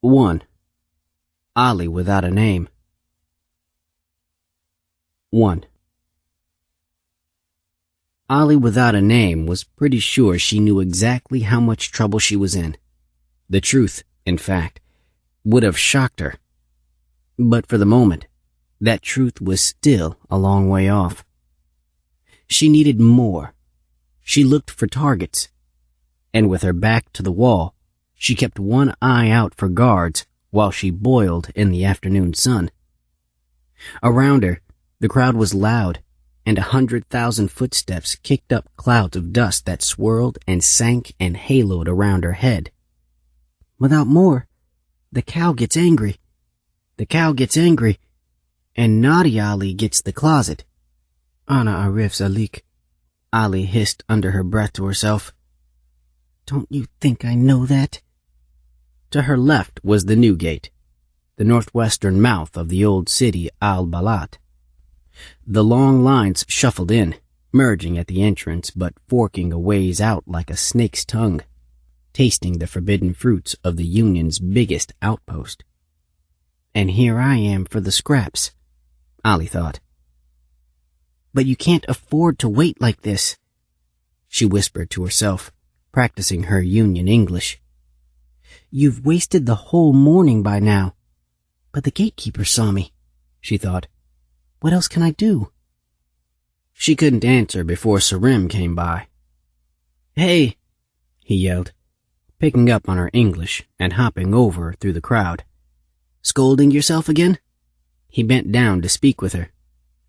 1. Ali without a name. 1. Ali without a name was pretty sure she knew exactly how much trouble she was in. The truth, in fact, would have shocked her. But for the moment, that truth was still a long way off. She needed more. She looked for targets, and with her back to the wall, she kept one eye out for guards while she boiled in the afternoon sun. Around her, the crowd was loud, and 100,000 footsteps kicked up clouds of dust that swirled and sank and haloed around her head. Without more, the cow gets angry. The cow gets angry, and naughty Ali gets the closet. Ana arif zalik, Ali hissed under her breath to herself. Don't you think I know that? To her left was the new gate, the northwestern mouth of the old city Al-Balat. The long lines shuffled in, merging at the entrance but forking a ways out like a snake's tongue, tasting the forbidden fruits of the Union's biggest outpost. And here I am for the scraps, Ali thought. But you can't afford to wait like this, she whispered to herself, practicing her Union English. You've wasted the whole morning by now. But the gatekeeper saw me, she thought. What else can I do? She couldn't answer before Sarim came by. Hey, he yelled, picking up on her English and hopping over through the crowd. Scolding yourself again? He bent down to speak with her,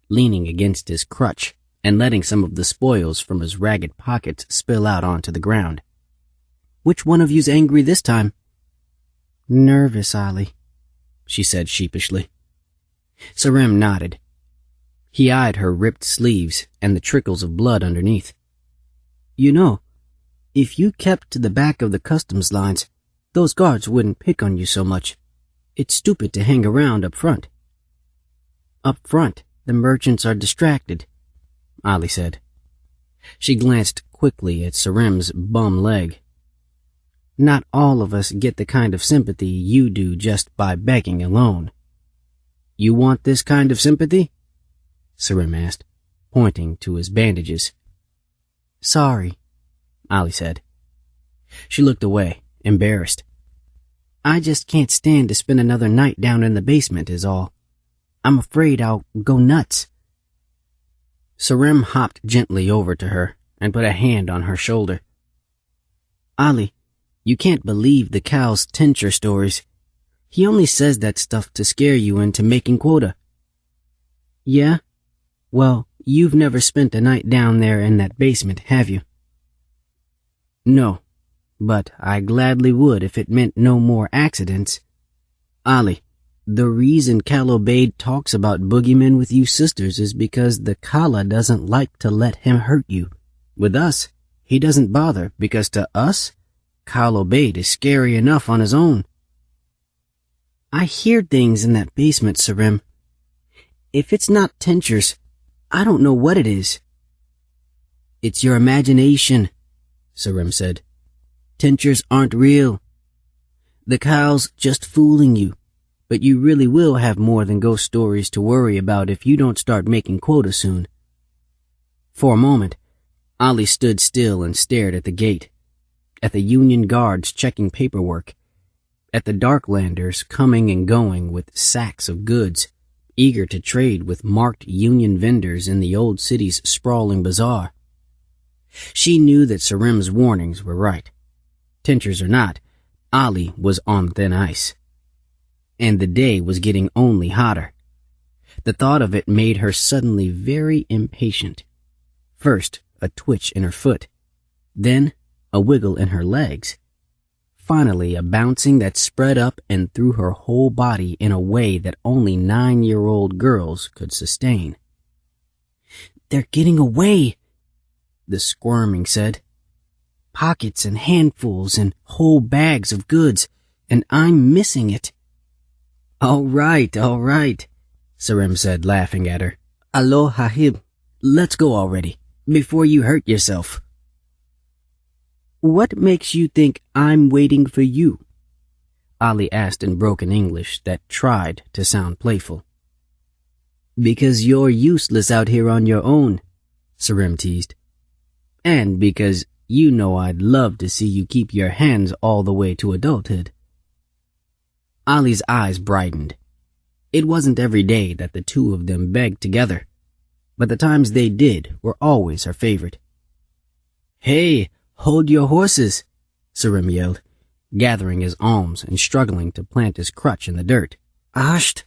leaning against his crutch and letting some of the spoils from his ragged pockets spill out onto the ground. Which one of you's angry this time? Nervous, Ali, she said sheepishly. Sarim nodded. He eyed her ripped sleeves and the trickles of blood underneath. You know, if you kept to the back of the customs lines, those guards wouldn't pick on you so much. It's stupid to hang around up front. Up front, the merchants are distracted, Ali said. She glanced quickly at Sarim's bum leg. Not all of us get the kind of sympathy you do just by begging alone. You want this kind of sympathy? Sarim asked, pointing to his bandages. Sorry, Ali said. She looked away, embarrassed. I just can't stand to spend another night down in the basement is all. I'm afraid I'll go nuts. Sarim hopped gently over to her and put a hand on her shoulder. Ali, you can't believe the cow's tincture stories. He only says that stuff to scare you into making quota. Yeah? Well, you've never spent a night down there in that basement, have you? No, but I gladly would if it meant no more accidents. Ali, the reason Kalobaid talks about boogeymen with you sisters is because the Kala doesn't like to let him hurt you. With us, he doesn't bother because to us, Kalobaid is scary enough on his own. I hear things in that basement, Sarim. If it's not tinctures, I don't know what it is. It's your imagination, Sarim said. Tinctures aren't real. The cow's just fooling you, but you really will have more than ghost stories to worry about if you don't start making quota soon. For a moment, Ali stood still and stared at the gate, at the Union guards checking paperwork, at the Darklanders coming and going with sacks of goods, eager to trade with marked Union vendors in the old city's sprawling bazaar. She knew that Sarim's warnings were right. Tinctures or not, Ali was on thin ice. And the day was getting only hotter. The thought of it made her suddenly very impatient. First, a twitch in her foot, then a wiggle in her legs. Finally, a bouncing that spread up and through her whole body in a way that only 9-year-old girls could sustain. They're getting away, the squirming said. Pockets and handfuls and whole bags of goods, and I'm missing it. All right, Sarim said, laughing at her. Alo Hahib, let's go already, before you hurt yourself. What makes you think I'm waiting for you? Ali asked in broken English that tried to sound playful. Because you're useless out here on your own, Sarim teased. And because you know I'd love to see you keep your hands all the way to adulthood. Ali's eyes brightened. It wasn't every day that the two of them begged together, but the times they did were always her favorite. Hey, hold your horses, Sarim yelled, gathering his arms and struggling to plant his crutch in the dirt. Asht!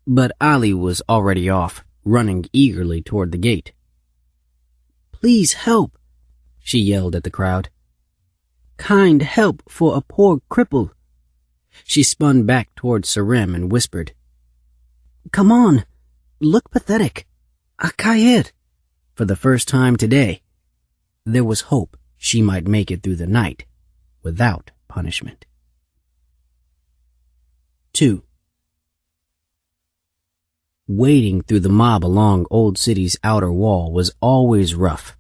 But Ali was already off, running eagerly toward the gate. Please help, she yelled at the crowd. Kind help for a poor cripple. She spun back toward Sarim and whispered, Come on, look pathetic. Akayed. For the first time today, there was hope she might make it through the night without punishment. 2. Wading through the mob along Old City's outer wall was always rough.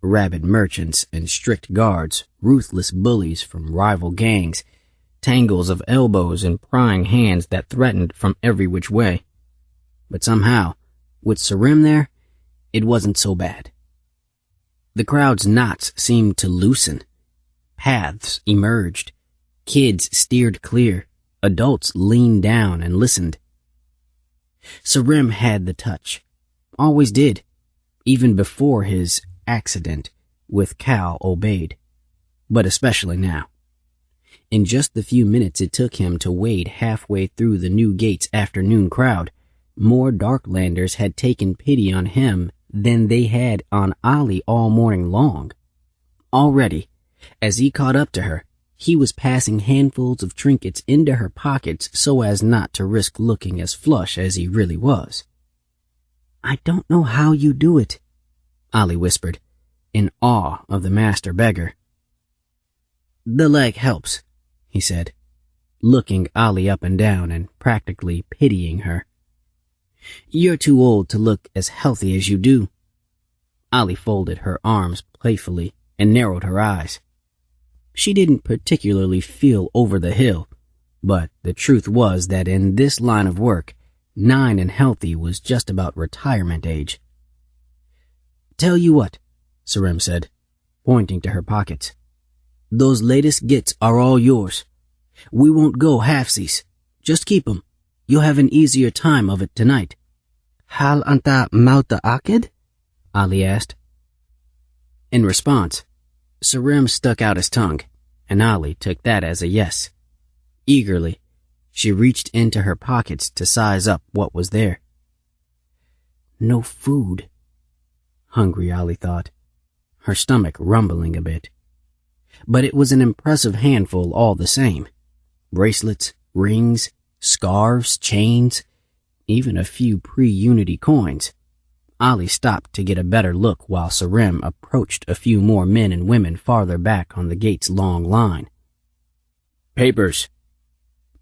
Rabid merchants and strict guards, ruthless bullies from rival gangs, tangles of elbows and prying hands that threatened from every which way. But somehow, with Sarim there, it wasn't so bad. The crowd's knots seemed to loosen. Paths emerged. Kids steered clear. Adults leaned down and listened. Sarim had the touch. Always did. Even before his accident with Cal obeyed. But especially now. In just the few minutes it took him to wade halfway through the New Gate's afternoon crowd, more Darklanders had taken pity on him than they had on Ali all morning long. Already, as he caught up to her, he was passing handfuls of trinkets into her pockets so as not to risk looking as flush as he really was. I don't know how you do it, Ali whispered, in awe of the master beggar. The leg helps, he said, looking Ali up and down and practically pitying her. You're too old to look as healthy as you do. Ali folded her arms playfully and narrowed her eyes. She didn't particularly feel over the hill, but the truth was that in this line of work, 9 and healthy was just about retirement age. Tell you what, Sarim said, pointing to her pockets. Those latest gits are all yours. We won't go halfsies. Just keep 'em. You'll have an easier time of it tonight. Hal anta mauta akid? Ali asked. In response, Sarim stuck out his tongue, and Ali took that as a yes. Eagerly, she reached into her pockets to size up what was there. No food. Hungry Ali thought, her stomach rumbling a bit. But it was an impressive handful all the same. Bracelets, rings, scarves, chains, even a few pre-Unity coins. Ali stopped to get a better look while Sarim approached a few more men and women farther back on the gate's long line. Papers,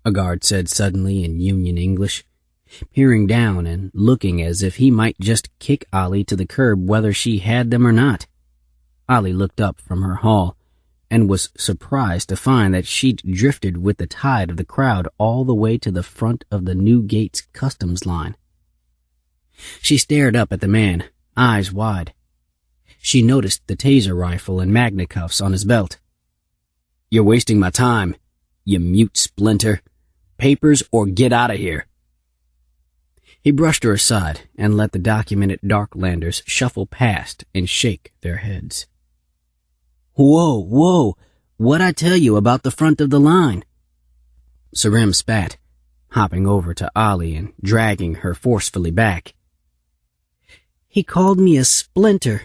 a guard said suddenly in Union English, peering down and looking as if he might just kick Ali to the curb whether she had them or not. Ali looked up from her haul and was surprised to find that she'd drifted with the tide of the crowd all the way to the front of the New Gate's customs line. She stared up at the man, eyes wide. She noticed the taser rifle and magna cuffs on his belt. You're wasting my time, you mute splinter. Papers or get out of here. He brushed her aside and let the documented Darklanders shuffle past and shake their heads. Whoa, what'd I tell you about the front of the line? Sarim spat, hopping over to Ali and dragging her forcefully back. He called me a splinter,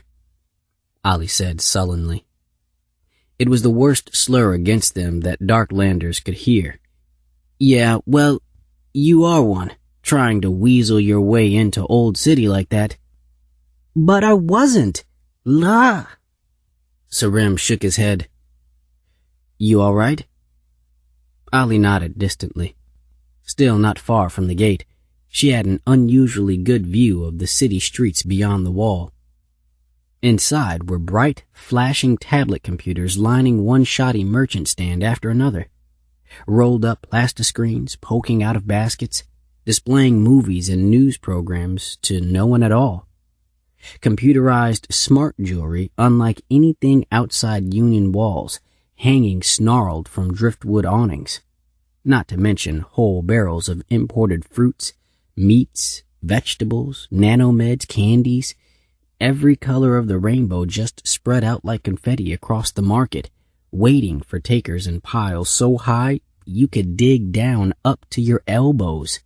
Ali said sullenly. It was the worst slur against them that Darklanders could hear. Yeah, well, you are one, trying to weasel your way into Old City like that. But I wasn't. La. Sarim shook his head. You all right? Ali nodded distantly. Still not far from the gate, she had an unusually good view of the city streets beyond the wall. Inside were bright, flashing tablet computers lining one shoddy merchant stand after another. rolled up plastiscreens poking out of baskets, displaying movies and news programs to no one at all. Computerized smart jewelry unlike anything outside Union walls, hanging snarled from driftwood awnings. Not to mention whole barrels of imported fruits, meats, vegetables, nanomeds, candies, every color of the rainbow just spread out like confetti across the market, waiting for takers in piles so high you could dig down up to your elbows.